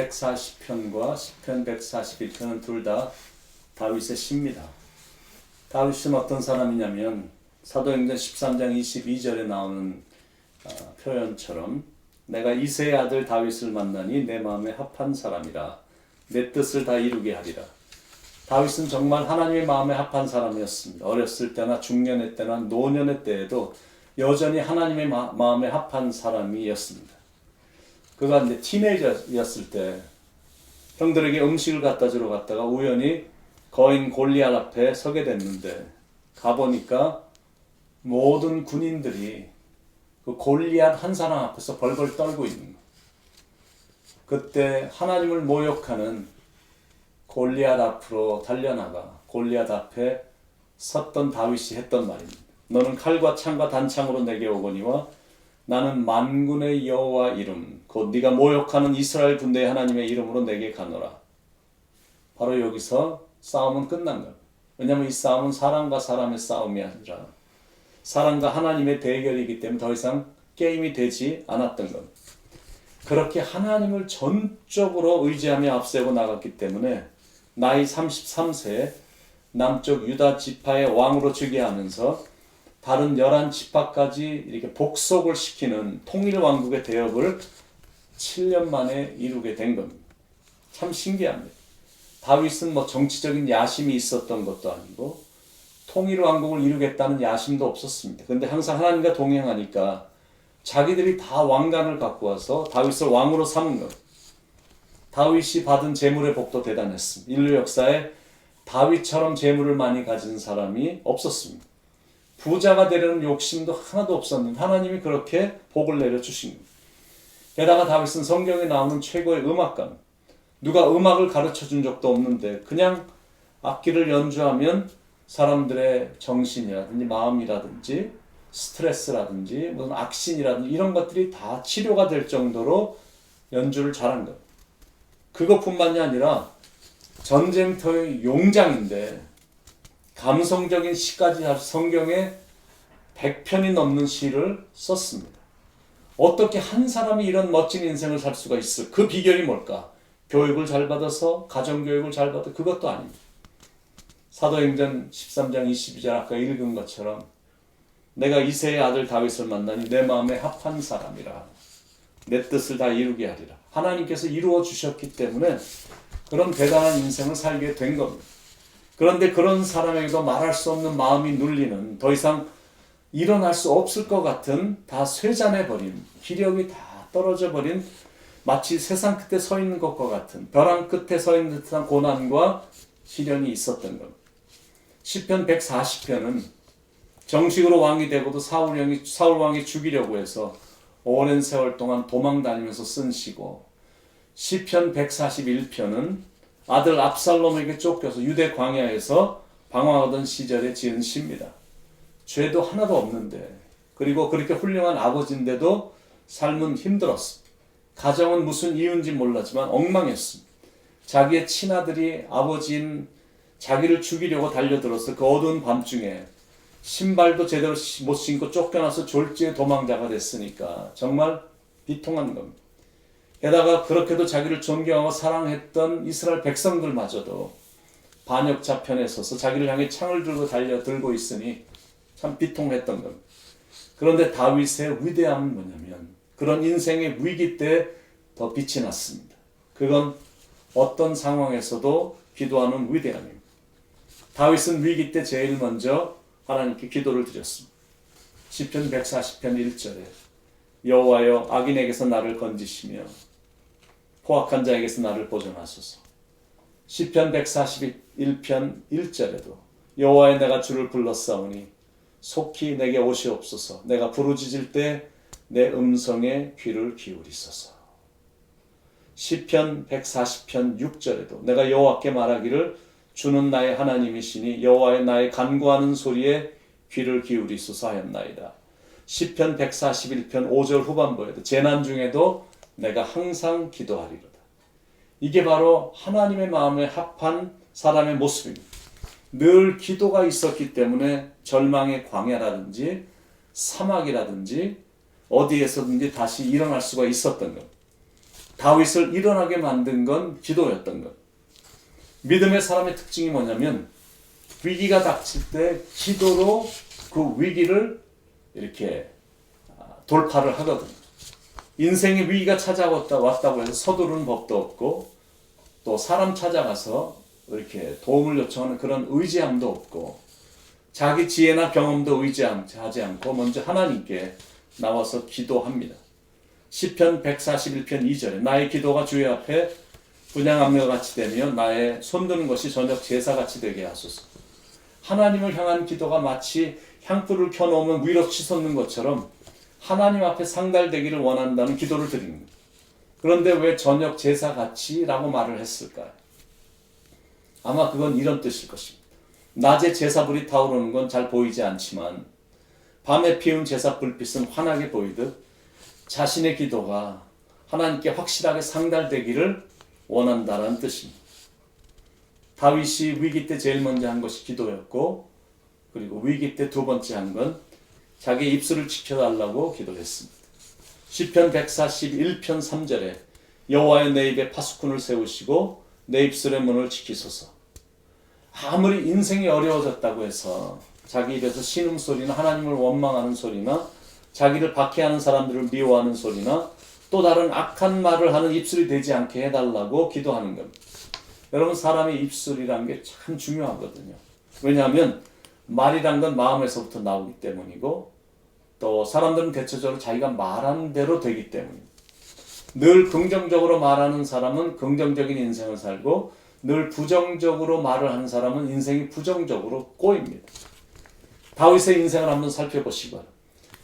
140편과 시편 141편은 둘 다 다윗의 시입니다. 다윗은 어떤 사람이냐면 사도행전 13장 22절에 나오는 표현처럼 내가 이새의 아들 다윗을 만나니 내 마음에 합한 사람이라 내 뜻을 다 이루게 하리라. 다윗은 정말 하나님의 마음에 합한 사람이었습니다. 어렸을 때나 중년의 때나 노년의 때에도 여전히 하나님의 마음에 합한 사람이었습니다. 그가 이제 티네이저였을 때 형들에게 음식을 갖다 주러 갔다가 우연히 거인 골리앗 앞에 서게 됐는데 가보니까 모든 군인들이 그 골리앗 한 사람 앞에서 벌벌 떨고 있는 거예요. 그때 하나님을 모욕하는 골리앗 앞으로 달려나가 골리앗 앞에 섰던 다윗이 했던 말입니다. 너는 칼과 창과 단창으로 내게 오거니와 나는 만군의 여호와 이름 곧 네가 모욕하는 이스라엘 군대의 하나님의 이름으로 내게 가노라. 바로 여기서 싸움은 끝난 거예요. 왜냐하면 이 싸움은 사람과 사람의 싸움이 아니라 사람과 하나님의 대결이기 때문에 더 이상 게임이 되지 않았던 겁니다. 그렇게 하나님을 전적으로 의지하며 앞세우고 나갔기 때문에 나이 33세에 남쪽 유다 지파의 왕으로 즉위하면서 다른 11지파까지 이렇게 복속을 시키는 통일왕국의 대업을 7년 만에 이루게 된 겁니다. 참 신기합니다. 다윗은 정치적인 야심이 있었던 것도 아니고 통일왕국을 이루겠다는 야심도 없었습니다. 그런데 항상 하나님과 동행하니까 자기들이 다 왕관을 갖고 와서 다윗을 왕으로 삼은 겁니다. 다윗이 받은 재물의 복도 대단했습니다. 인류 역사에 다윗처럼 재물을 많이 가진 사람이 없었습니다. 부자가 되려는 욕심도 하나도 없었는데 하나님이 그렇게 복을 내려주신 겁니다. 게다가 다윗은 성경에 나오는 최고의 음악가입니다. 누가 음악을 가르쳐준 적도 없는데 그냥 악기를 연주하면 사람들의 정신이라든지 마음이라든지 스트레스라든지 무슨 악신이라든지 이런 것들이 다 치료가 될 정도로 연주를 잘한 거예요. 그것뿐만이 아니라 전쟁터의 용장인데 감성적인 시까지 성경에 100편이 넘는 시를 썼습니다. 어떻게 한 사람이 이런 멋진 인생을 살 수가 있어? 그 비결이 뭘까? 교육을 잘 받아서 가정교육을 잘 받아 그것도 아닙니다. 사도행전 13장 22절 아까 읽은 것처럼 내가 이새의 아들 다윗을 만나니 내 마음에 합한 사람이라 내 뜻을 다 이루게 하리라. 하나님께서 이루어 주셨기 때문에 그런 대단한 인생을 살게 된 겁니다. 그런데 그런 사람에게도 말할 수 없는 마음이 눌리는 더 이상 일어날 수 없을 것 같은 다 쇠잔해버린 기력이 다 떨어져 버린 마치 세상 끝에 서 있는 것과 같은 벼랑 끝에 서 있는 듯한 고난과 시련이 있었던 겁니다. 시편 140편은 정식으로 왕이 되고도 사울 왕이 죽이려고 해서 오랜 세월 동안 도망 다니면서 쓴 시고 시편 141편은 아들 압살롬에게 쫓겨서 유대 광야에서 방황하던 시절에 지은 시입니다. 죄도 하나도 없는데 그리고 그렇게 훌륭한 아버지인데도 삶은 힘들었습니다. 가정은 무슨 이유인지 몰랐지만 엉망했습니다. 자기의 친아들이 아버지인 자기를 죽이려고 달려들어서 그 어두운 밤중에 신발도 제대로 못 신고 쫓겨나서 졸지에 도망자가 됐으니까 정말 비통한 겁니다. 게다가 그렇게도 자기를 존경하고 사랑했던 이스라엘 백성들마저도 반역자 편에 서서 자기를 향해 창을 들고 달려들고 있으니 참 비통했던 겁니다. 그런데 다윗의 위대함은 뭐냐면 그런 인생의 위기 때 더 빛이 났습니다. 그건 어떤 상황에서도 기도하는 위대함입니다. 다윗은 위기 때 제일 먼저 하나님께 기도를 드렸습니다. 시편 140편 1절에 여호와여 악인에게서 나를 건지시며 포악한 자에게서 나를 보존하소서. 시편 141편 1절에도 여호와여 내가 주를 불렀사오니 속히 내게 오시옵소서. 내가 부르짖을 때 내 음성에 귀를 기울이소서. 시편 140편 6절에도 내가 여호와께 말하기를 주는 나의 하나님이시니 여호와의 나의 간구하는 소리에 귀를 기울이소서 하였나이다. 시편 141편 5절 후반부에도 재난 중에도 내가 항상 기도하리로다. 이게 바로 하나님의 마음에 합한 사람의 모습입니다. 늘 기도가 있었기 때문에 절망의 광야라든지 사막이라든지 어디에서든지 다시 일어날 수가 있었던 것. 다윗을 일어나게 만든 건 기도였던 것. 믿음의 사람의 특징이 뭐냐면 위기가 닥칠 때 기도로 그 위기를 이렇게 돌파를 하거든요. 인생의 위기가 찾아왔다고 해서 서두르는 법도 없고 또 사람 찾아가서 이렇게 도움을 요청하는 그런 의지함도 없고 자기 지혜나 경험도 의지하지 않고 먼저 하나님께 나와서 기도합니다. 시편 141편 2절에 나의 기도가 주의 앞에 분향함과 같이 되며 나의 손드는 것이 저녁 제사같이 되게 하소서. 하나님을 향한 기도가 마치 향불을 켜놓으면 위로 치솟는 것처럼 하나님 앞에 상달되기를 원한다는 기도를 드립니다. 그런데 왜 저녁 제사같이 라고 말을 했을까요? 아마 그건 이런 뜻일 것입니다. 낮에 제사불이 타오르는 건 잘 보이지 않지만 밤에 피운 제사 불빛은 환하게 보이듯 자신의 기도가 하나님께 확실하게 상달되기를 원한다는 뜻입니다. 다윗이 위기 때 제일 먼저 한 것이 기도였고 그리고 위기 때 두 번째 한 건 자기 입술을 지켜달라고 기도했습니다. 시편 141편 3절에 여호와여 내 입에 파수꾼을 세우시고 내 입술의 문을 지키소서. 아무리 인생이 어려워졌다고 해서 자기 입에서 신음소리나 하나님을 원망하는 소리나 자기를 박해하는 사람들을 미워하는 소리나 또 다른 악한 말을 하는 입술이 되지 않게 해달라고 기도하는 겁니다. 여러분 사람의 입술이란 게 참 중요하거든요. 왜냐하면 말이란 건 마음에서부터 나오기 때문이고 또 사람들은 대체적으로 자기가 말한 대로 되기 때문입니다. 늘 긍정적으로 말하는 사람은 긍정적인 인생을 살고 늘 부정적으로 말을 하는 사람은 인생이 부정적으로 꼬입니다. 다윗의 인생을 한번 살펴보시고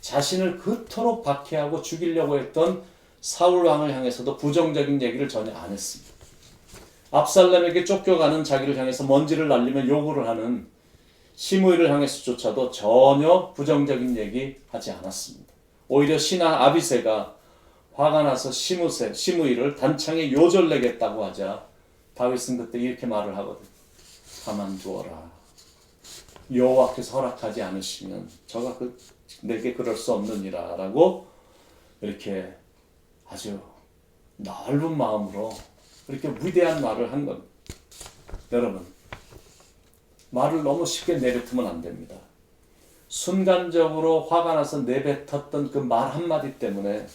자신을 그토록 박해하고 죽이려고 했던 사울 왕을 향해서도 부정적인 얘기를 전혀 안 했습니다. 압살롬에게 쫓겨가는 자기를 향해서 먼지를 날리며 요구를 하는 시므이를 향해서조차도 전혀 부정적인 얘기 하지 않았습니다. 오히려 신하 아비새가 화가 나서 시므이를 단창에 요절내겠다고 하자 다윗은 그때 이렇게 말을 하거든. 가만두어라. 여호와께서 허락하지 않으시면 저가 내게 그럴 수 없느니라 라고 이렇게 아주 넓은 마음으로 이렇게 위대한 말을 한 겁니다. 여러분 말을 너무 쉽게 내뱉으면 안 됩니다. 순간적으로 화가 나서 내뱉었던 그 말 한마디 때문에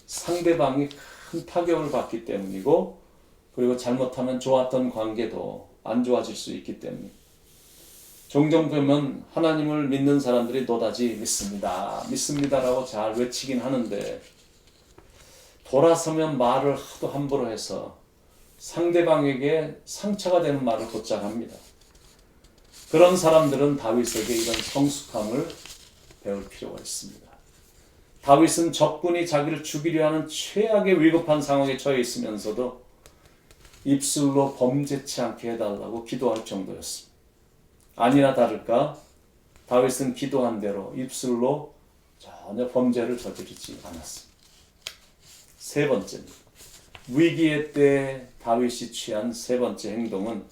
상대방이 큰 타격을 받기 때문이고 그리고 잘못하면 좋았던 관계도 안 좋아질 수 있기 때문입니다. 종종 보면 하나님을 믿는 사람들이 노다지 믿습니다라고 잘 외치긴 하는데 돌아서면 말을 하도 함부로 해서 상대방에게 상처가 되는 말을 곧잘 합니다. 그런 사람들은 다윗에게 이런 성숙함을 배울 필요가 있습니다. 다윗은 적군이 자기를 죽이려 하는 최악의 위급한 상황에 처해 있으면서도 입술로 범죄치 않게 해달라고 기도할 정도였습니다. 아니나 다를까 다윗은 기도한 대로 입술로 전혀 범죄를 저지르지 않았습니다. 세 번째입니다. 위기의 때 다윗이 취한 세 번째 행동은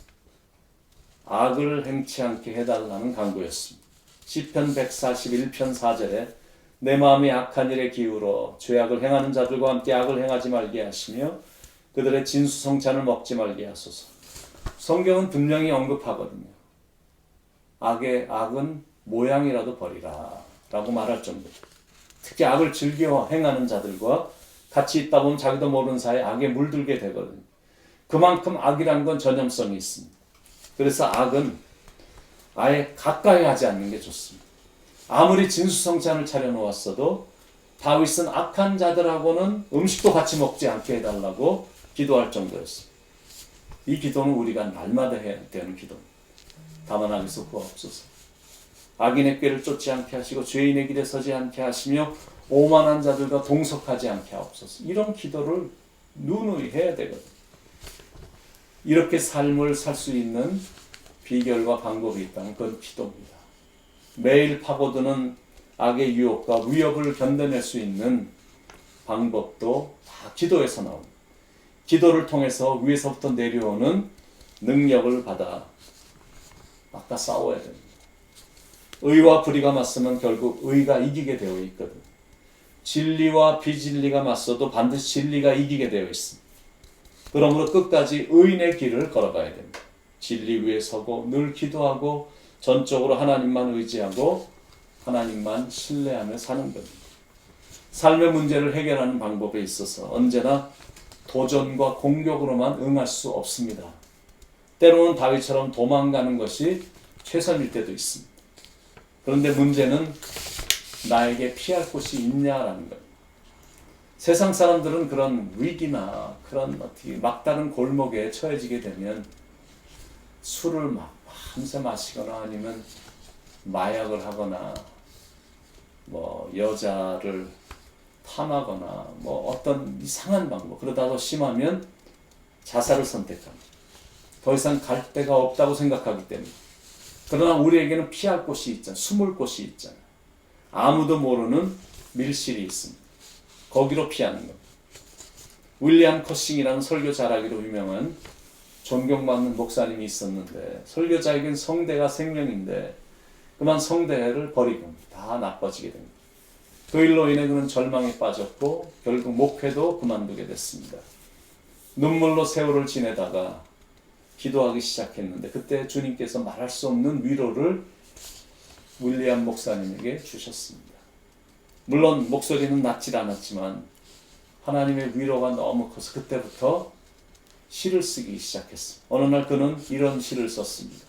악을 행치 않게 해달라는 간구였습니다. 시편 141편 4절에 내 마음이 악한 일에 기울어 죄악을 행하는 자들과 함께 악을 행하지 말게 하시며 그들의 진수성찬을 먹지 말게 하소서. 성경은 분명히 언급하거든요. 악은 모양이라도 버리라 라고 말할 정도. 특히 악을 즐겨 행하는 자들과 같이 있다 보면 자기도 모르는 사이에 악에 물들게 되거든요. 그만큼 악이란 건 전염성이 있습니다. 그래서 악은 아예 가까이 하지 않는 게 좋습니다. 아무리 진수성찬을 차려놓았어도 다윗은 악한 자들하고는 음식도 같이 먹지 않게 해달라고 기도할 정도였습니다. 이 기도는 우리가 날마다 해야 되는 기도입니다. 다만 악에서 구하옵소서. 악인의 꾀를 쫓지 않게 하시고 죄인의 길에 서지 않게 하시며 오만한 자들과 동석하지 않게 하옵소서. 이런 기도를 누누이 해야 되거든요. 이렇게 삶을 살 수 있는 비결과 방법이 있다면 그건 기도입니다. 매일 파고드는 악의 유혹과 위협을 견뎌낼 수 있는 방법도 다 기도에서 나옵니다. 기도를 통해서 위에서부터 내려오는 능력을 받아 아까 싸워야 됩니다. 의와 불의가 맞서면 결국 의가 이기게 되어 있거든요. 진리와 비진리가 맞서도 반드시 진리가 이기게 되어 있습니다. 그러므로 끝까지 의인의 길을 걸어가야 됩니다. 진리 위에 서고 늘 기도하고 전적으로 하나님만 의지하고 하나님만 신뢰하며 사는 겁니다. 삶의 문제를 해결하는 방법에 있어서 언제나 도전과 공격으로만 응할 수 없습니다. 때로는 다윗처럼 도망가는 것이 최선일 때도 있습니다. 그런데 문제는 나에게 피할 곳이 있냐라는 겁니다. 세상 사람들은 그런 위기나 그런 막다른 골목에 처해지게 되면 술을 막 밤새 마시거나 아니면 마약을 하거나 뭐 여자를 탐하거나 뭐 어떤 이상한 방법, 그러다 더 심하면 자살을 선택합니다. 더 이상 갈 데가 없다고 생각하기 때문에. 그러나 우리에게는 피할 곳이 있잖아요. 숨을 곳이 있잖아요. 아무도 모르는 밀실이 있습니다. 거기로 피하는 겁니다. 윌리엄 커싱이라는 설교 잘하기로 유명한 존경받는 목사님이 있었는데, 설교자에겐 성대가 생명인데 그만 성대를 버리고 다 나빠지게 됩니다. 그 일로 인해 그는 절망에 빠졌고 결국 목회도 그만두게 됐습니다. 눈물로 세월을 지내다가 기도하기 시작했는데 그때 주님께서 말할 수 없는 위로를 윌리엄 목사님에게 주셨습니다. 물론 목소리는 낮질 않았지만 하나님의 위로가 너무 커서 그때부터 시를 쓰기 시작했습니다. 어느 날 그는 이런 시를 썼습니다.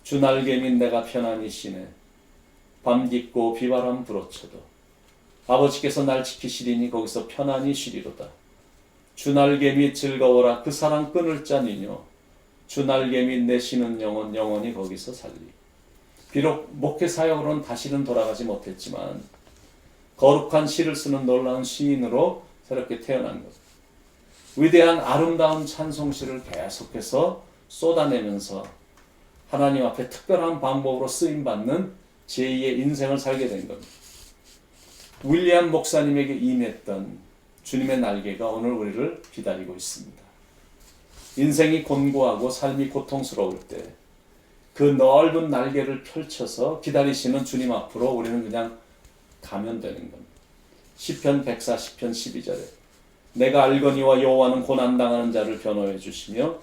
주 날개민 내가 편안히 쉬네. 밤 깊고 비바람 불어쳐도 아버지께서 날 지키시리니 거기서 편안히 쉬리로다. 주 날개 및 즐거워라 그 사랑 끊을 자니뇨. 주 날개 및 내 쉬는 영혼 영원히 거기서 살리. 비록 목회 사역으로는 다시는 돌아가지 못했지만 거룩한 시를 쓰는 놀라운 시인으로 새롭게 태어난 것. 위대한 아름다운 찬송시를 계속해서 쏟아내면서 하나님 앞에 특별한 방법으로 쓰임받는 제2의 인생을 살게 된 겁니다. 윌리엄 목사님에게 임했던 주님의 날개가 오늘 우리를 기다리고 있습니다. 인생이 곤고하고 삶이 고통스러울 때 그 넓은 날개를 펼쳐서 기다리시는 주님 앞으로 우리는 그냥 가면 되는 겁니다. 시편 140편 12절에 내가 알거니와 여호와는 고난당하는 자를 변호해 주시며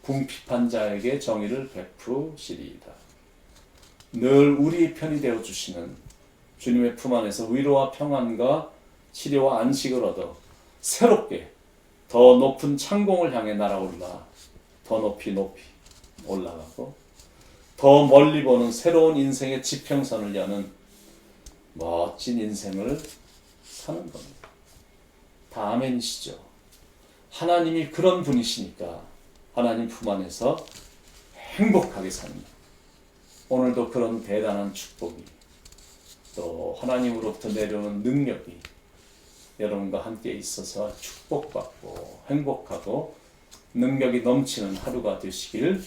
궁핍한 자에게 정의를 베푸시리이다. 늘 우리 편이 되어 주시는 주님의 품 안에서 위로와 평안과 치료와 안식을 얻어 새롭게 더 높은 창공을 향해 날아올라 더 높이 올라가고 더 멀리 보는 새로운 인생의 지평선을 여는 멋진 인생을 사는 겁니다. 다 아멘이시죠? 하나님이 그런 분이시니까 하나님 품 안에서 행복하게 삽니다. 오늘도 그런 대단한 축복이 또 하나님으로부터 내려오는 능력이 여러분과 함께 있어서 축복받고 행복하고 능력이 넘치는 하루가 되시길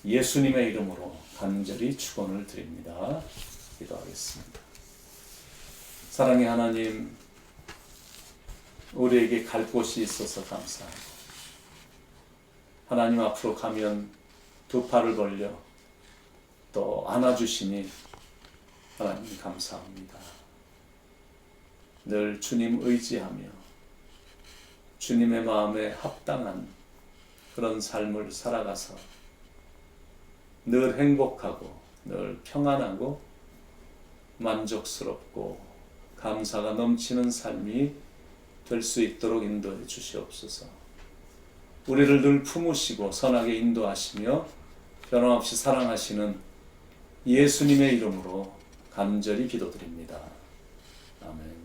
예수님의 이름으로 간절히 축원을 드립니다. 기도하겠습니다. 사랑의 하나님, 우리에게 갈 곳이 있어서 감사합니다. 하나님 앞으로 가면 두 팔을 벌려 또 안아주시니 하나님 감사합니다. 늘 주님 의지하며 주님의 마음에 합당한 그런 삶을 살아가서 늘 행복하고 늘 평안하고 만족스럽고 감사가 넘치는 삶이 될 수 있도록 인도해 주시옵소서. 우리를 늘 품으시고 선하게 인도하시며 변함없이 사랑하시는 예수님의 이름으로 간절히 기도드립니다. 아멘.